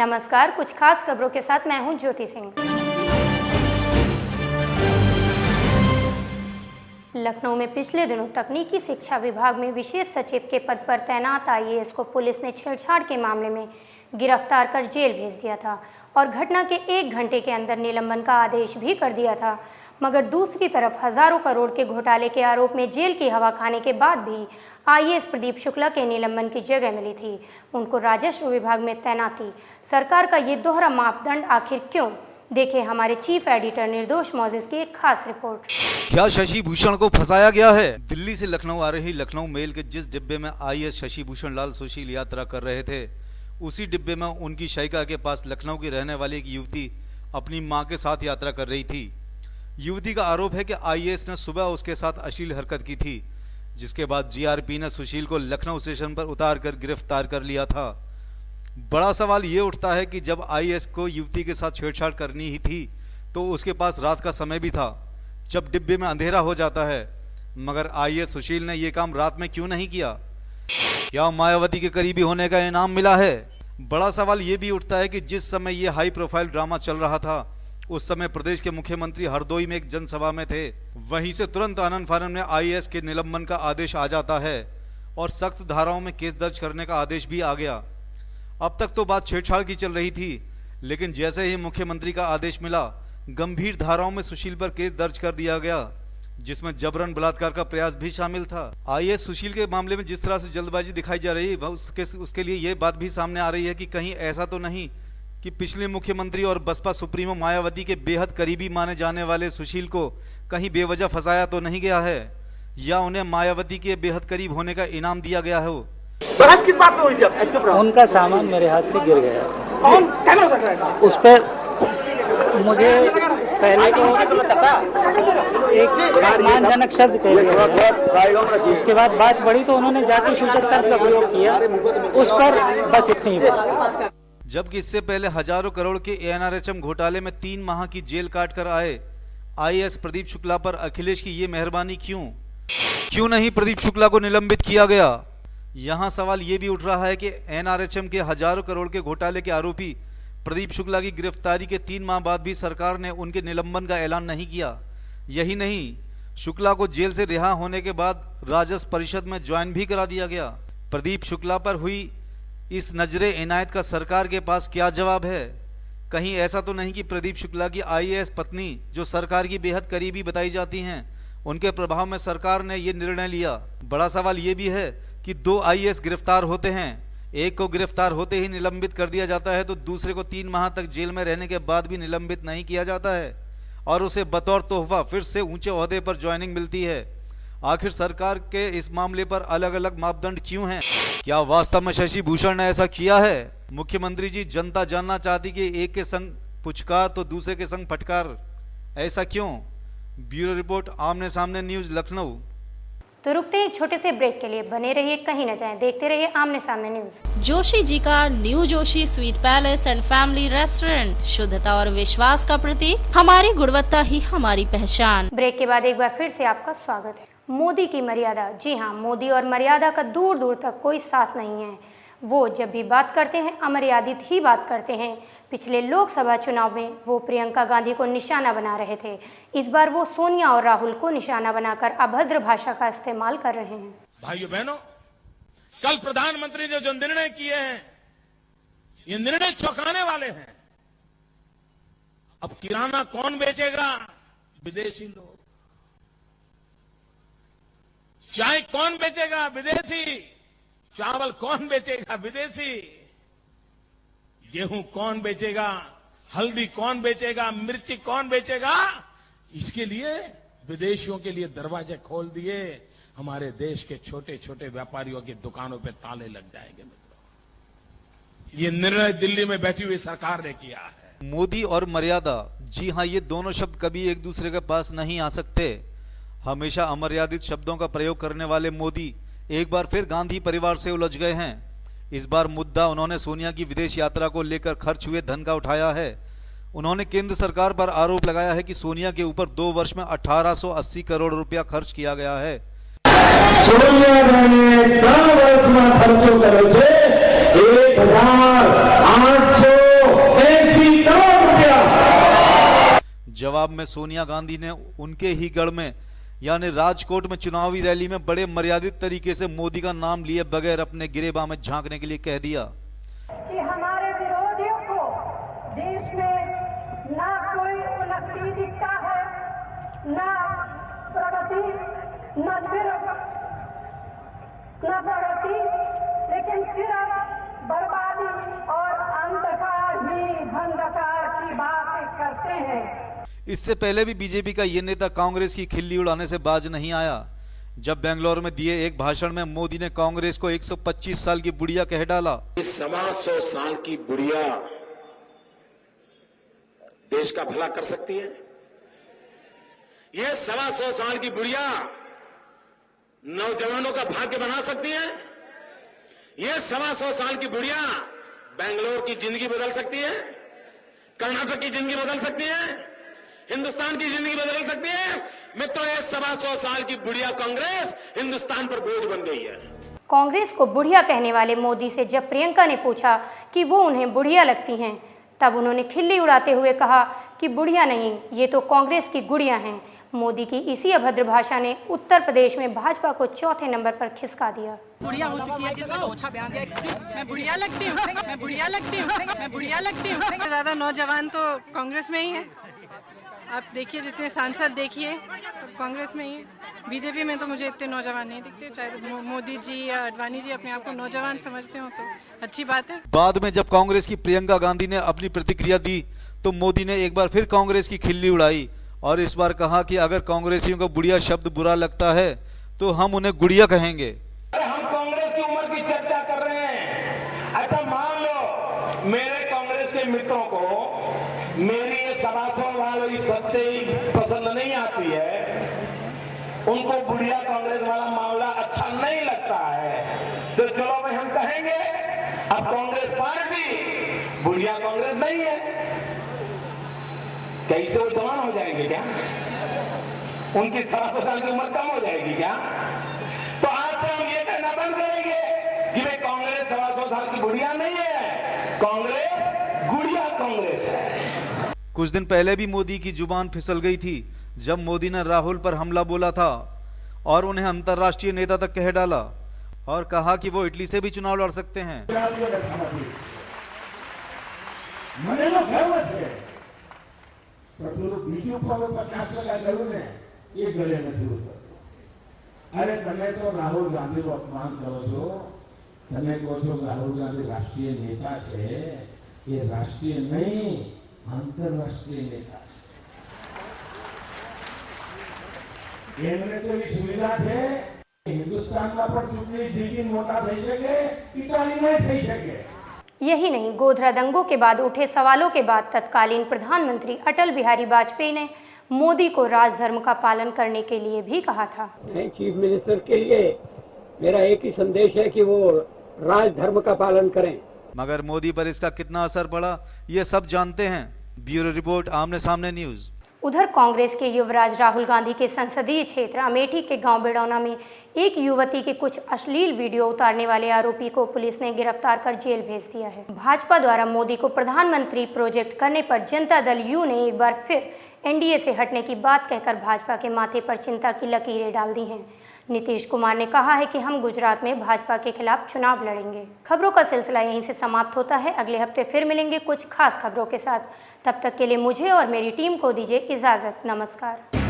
नमस्कार, कुछ खास खबरों के साथ मैं हूं ज्योति सिंह। लखनऊ में पिछले दिनों तकनीकी शिक्षा विभाग में विशेष सचिव के पद पर तैनात आईएएस को पुलिस ने छेड़छाड़ के मामले में गिरफ्तार कर जेल भेज दिया था और घटना के 1 घंटे के अंदर निलंबन का आदेश भी कर दिया था। मगर दूसरी तरफ हजारों करोड़ के घोटाले के आरोप में जेल की हवा खाने के बाद भी आईएएस प्रदीप शुक्ला के निलंबन की जगह मिली थी। उनको राजस्व विभाग में तैनाती। सरकार का ये दोहरा मापदंड आखिर क्यों? देखें हमारे चीफ एडिटर निर्दोष मोजेस की एक खास रिपोर्ट। क्या शशि भूषण को फंसाया गया है? दिल्ली से लखनऊ आ रही लखनऊ मेल के जिस डिब्बे में आईएएस शशि भूषण लाल सुशील यात्रा कर रहे थे, उसी डिब्बे में उनकी शयिका के पास लखनऊ की रहने वाली एक युवती अपनी मां के साथ यात्रा कर रही थी। युवती का आरोप है कि आईएएस ने सुबह उसके साथ अश्लील हरकत की थी, जिसके बाद जीआरपी ने सुशील को लखनऊ स्टेशन पर उतारकर गिरफ्तार कर लिया था। बड़ा सवाल ये उठता है कि जब आईएएस को युवती के साथ छेड़छाड़ करनी ही थी तो उसके पास रात का समय भी था, जब डिब्बे में अंधेरा हो जाता है, मगर आईएएस सुशील ने यह काम रात में क्यों नहीं किया? क्या मायावती के करीबी होने का इनाम मिला है? बड़ा सवाल यह भी उठता है कि जिस समय यह हाई प्रोफाइल ड्रामा चल रहा था, उस समय प्रदेश के मुख्यमंत्री हरदोई में एक जनसभा में थे। वहीं से तुरंत आनन फानन में आईएएस के निलंबन का आदेश आ जाता है और सख्त धाराओं में केस दर्ज करने का आदेश भी आ गया। अब तक तो बात छेड़छाड़ की चल रही थी, लेकिन जैसे ही मुख्यमंत्री का आदेश मिला, गंभीर धाराओं में सुशील पर केस दर्ज कर दिया गया, जिसमें जबरन बलात्कार का प्रयास भी शामिल था। आईएएस सुशील के मामले में जिस तरह से जल्दबाजी दिखाई जा रही है, उसके लिए यह बात भी सामने आ रही है कि कहीं ऐसा तो नहीं कि पिछले मुख्यमंत्री और बसपा सुप्रीमो मायावती के बेहद करीबी माने जाने वाले सुशील को कहीं बेवजह फंसाया तो नहीं गया है, या उन्हें मायावती के बेहद करीब होने का इनाम दिया गया हो। किस बात में हुई? जब उनका सामान मेरे हाथ से गिर गया, कौन कहना हो सकता है? उस पर मुझे पहले तो एक अपमानजनक शब्द कह गया, उसके बाद बात बढ़ी तो उन्होंने जाति सूचक शब्द का प्रयोग किया, उस पर बस इतनी बात। जबकि इससे पहले हजारों करोड़ के एनआरएचएम घोटाले में 3 माह की जेल काट कर आए आईएएस प्रदीप शुक्ला पर अखिलेश की ये मेहरबानी क्यों नहीं प्रदीप शुक्ला को निलंबित किया गया? यहां सवाल ये भी उठ रहा है कि एनआरएचएम के हजारों करोड़ के घोटाले के आरोपी प्रदीप शुक्ला की गिरफ्तारी के 3 माह बाद भी सरकार ने उनके निलंबन का ऐलान नहीं किया। यही नहीं, शुक्ला को जेल से रिहा होने के बाद राजस्व परिषद में ज्वाइन भी करा दिया गया। प्रदीप शुक्ला पर हुई इस नजरे इनायत का सरकार के पास क्या जवाब है? कहीं ऐसा तो नहीं कि प्रदीप शुक्ला की आईएएस पत्नी, जो सरकार की बेहद करीबी बताई जाती हैं, उनके प्रभाव में सरकार ने यह निर्णय लिया? बड़ा सवाल यह भी है कि 2 आईएएस गिरफ्तार होते हैं, एक को गिरफ्तार होते ही निलंबित कर दिया जाता है, तो दूसरे को 3 माह तक जेल में रहने के बाद भी निलंबित नहीं किया जाता है और उसे बतौर तोहफा फिर से ऊंचे ओहदे पर ज्वाइनिंग मिलती है। आखिर सरकार के इस मामले पर अलग अलग मापदंड क्यों हैं? क्या वास्तव में शशि भूषण ने ऐसा किया है? मुख्यमंत्री जी, जनता जानना चाहती कि एक के संग पुचकार तो दूसरे के संग फटकार, ऐसा क्यों? ब्यूरो रिपोर्ट, आमने सामने न्यूज, लखनऊ। तो रुकते हैं एक छोटे से ब्रेक के लिए, बने रहिए, कहीं न जाएं, देखते रहिए आमने सामने न्यूज। जोशी जी का new Joshi sweet palace and family restaurant, शुद्धता और विश्वास का प्रतीक, हमारी गुणवत्ता ही हमारी पहचान। ब्रेक के बाद एक बार फिर से आपका स्वागत है। मोदी की मर्यादा। जी हाँ, मोदी और मर्यादा का दूर दूर तक कोई साथ नहीं है। वो जब भी बात करते हैं अमर्यादित ही बात करते हैं। पिछले लोकसभा चुनाव में वो प्रियंका गांधी को निशाना बना रहे थे, इस बार वो सोनिया और राहुल को निशाना बनाकर अभद्र भाषा का इस्तेमाल कर रहे हैं। भाइयों बहनों, कल प्रधानमंत्री ने जो निर्णय किए हैं, ये निर्णय चौंकाने वाले हैं। अब किराना कौन बेचेगा? विदेशी लोग। चाय कौन बेचेगा? विदेशी। चावल कौन बेचेगा? विदेशी। गेहूं कौन बेचेगा? हल्दी कौन बेचेगा? मिर्ची कौन बेचेगा? इसके लिए विदेशियों के लिए दरवाजे खोल दिए। हमारे देश के छोटे छोटे व्यापारियों की दुकानों पे ताले लग जाएंगे। मित्रों, ये निर्णय दिल्ली में बैठी हुई सरकार ने किया है। मोदी और मर्यादा, जी हाँ, ये दोनों शब्द कभी एक दूसरे के पास नहीं आ सकते। हमेशा अमर्यादित शब्दों का प्रयोग करने वाले मोदी एक बार फिर गांधी परिवार से उलझ गए हैं। इस बार मुद्दा उन्होंने सोनिया की विदेश यात्रा को लेकर खर्च हुए धन का उठाया है। उन्होंने केंद्र सरकार पर आरोप लगाया है कि सोनिया के ऊपर 2 वर्ष में 1880 करोड़ रुपया खर्च किया गया है। सोनिया गांधी 10 वर्ष में खर्चो करे 1880 में सोनिया गांधी ने उनके ही गढ़ में यानी राजकोट में चुनावी रैली में बड़े मर्यादित तरीके से मोदी का नाम लिए बगैर अपने गिरेबान में झांकने के लिए कह दिया कि हमारे विरोधियों को देश में ना कोई उन्नति दिखता है, ना प्रगति, न प्रगति, लेकिन सिर्फ बर्बादी और अंधकार की बातें करते हैं। इससे पहले भी बीजेपी का ये नेता कांग्रेस की खिल्ली उड़ाने से बाज नहीं आया। जब बेंगलोर में दिए एक भाषण में मोदी ने कांग्रेस को 125 साल की बुढ़िया कह डाला। इस 125 साल की बुढ़िया देश का भला कर सकती है। ये 125 साल की बुढ़िया नौजवानों का भाग्य बना सकती है। ये 125 साल की बुढ़िया बेंगलोर की जिंदगी बदल सकती है, कर्नाटक की जिंदगी बदल सकती है, हिंदुस्तान की जिंदगी बदल सकती है। मित्रों, ये 125 साल की बुढ़िया कांग्रेस हिंदुस्तान पर बोझ बन गई है। कांग्रेस को बुढ़िया कहने वाले मोदी से जब प्रियंका ने पूछा कि वो उन्हें बुढ़िया लगती हैं, तब उन्होंने खिल्ली उड़ाते हुए कहा कि बुढ़िया नहीं, ये तो कांग्रेस की गुड़िया हैं। मोदी की इसी अभद्र भाषा ने उत्तर प्रदेश में भाजपा को चौथे नंबर पर खिसका दिया। बुढ़िया हो चुकी है, जिसने ओछा बयान दिया, मैं बुढ़िया लगती हूँ, मैं बुढ़िया लगती हूँ, मैं बुढ़िया लगती हूँ। ज्यादा नौजवान तो कांग्रेस में ही है। आप देखिए, जितने सांसद देखिए सब कांग्रेस में ही है। बीजेपी में तो मुझे इतने नौजवान नहीं दिखते। चाहे तो मोदी जी या अडवाणी जी अपने आप को नौजवान समझते हो तो अच्छी बात है। बाद में जब कांग्रेस की प्रियंका गांधी ने अपनी प्रतिक्रिया दी तो मोदी ने एक बार फिर कांग्रेस की खिल्ली उड़ाई और इस बार कहा कि अगर कांग्रेसियों को बुढ़िया शब्द बुरा लगता है तो हम उन्हें गुड़िया कहेंगे। हम कांग्रेस की उम्र की चर्चा कर रहे हैं। अच्छा, मान लो मेरे कांग्रेस के मित्रों को मेरी ये 125 वाली सच्चाई पसंद नहीं आती है, उनको बुढ़िया कांग्रेस वाला मामला अच्छा नहीं लगता है, तो चलो भाई हम कहेंगे अब कांग्रेस पार्टी बुढ़िया कांग्रेस नहीं है। कैसे वो जवान हो जाएंगे क्या? उनकी 125 साल की उम्र कम हो जाएगी क्या? तो आज से हम ये कहना बंद करेंगे कि भाई कांग्रेस 125 साल की बुढ़िया नहीं है, कांग्रेस गुड़िया कांग्रेस है। कुछ दिन पहले भी मोदी की जुबान फिसल गई थी जब मोदी ने राहुल पर हमला बोला था और उन्हें अंतर्राष्ट्रीय नेता तक कह डाला और कहा कि वो इटली से भी चुनाव लड़ सकते हैं। બીજું પણ 50% કર્યું ને એ ગળે નથી ઉતરતું। અરે તમે તો રાહુલ ગાંધીનું અપમાન કરો છો। તમે કહો છો રાહુલ ગાંધી રાષ્ટ્રીય નેતા છે, એ રાષ્ટ્રીય નહીં આંતરરાષ્ટ્રીય નેતા છે। એમને તો એ સુવિધા છે હિન્દુસ્તાનમાં પણ ચૂંટણી જીતી મોટા થઈ શકે, ઇટાલીમાં થઈ શકે। यही नहीं, गोधरा दंगों के बाद उठे सवालों के बाद तत्कालीन प्रधानमंत्री अटल बिहारी वाजपेयी ने मोदी को राजधर्म का पालन करने के लिए भी कहा था। चीफ मिनिस्टर के लिए मेरा एक ही संदेश है कि वो राजधर्म का पालन करें। मगर मोदी पर इसका कितना असर पड़ा ये सब जानते हैं। ब्यूरो रिपोर्ट, आमने सामने न्यूज। उधर कांग्रेस के युवराज राहुल गांधी के संसदीय क्षेत्र अमेठी के गांव बेडौना में एक युवती के कुछ अश्लील वीडियो उतारने वाले आरोपी को पुलिस ने गिरफ्तार कर जेल भेज दिया है। भाजपा द्वारा मोदी को प्रधानमंत्री प्रोजेक्ट करने पर जनता दल यू ने एक बार फिर एनडीए से हटने की बात कहकर भाजपा के माथे पर चिंता की लकीरें डाल दी हैं। नीतीश कुमार ने कहा है कि हम गुजरात में भाजपा के खिलाफ चुनाव लड़ेंगे। खबरों का सिलसिला यहीं से समाप्त होता है। अगले हफ्ते फिर मिलेंगे कुछ खास खबरों के साथ। तब तक के लिए मुझे और मेरी टीम को दीजिए इजाजत। नमस्कार।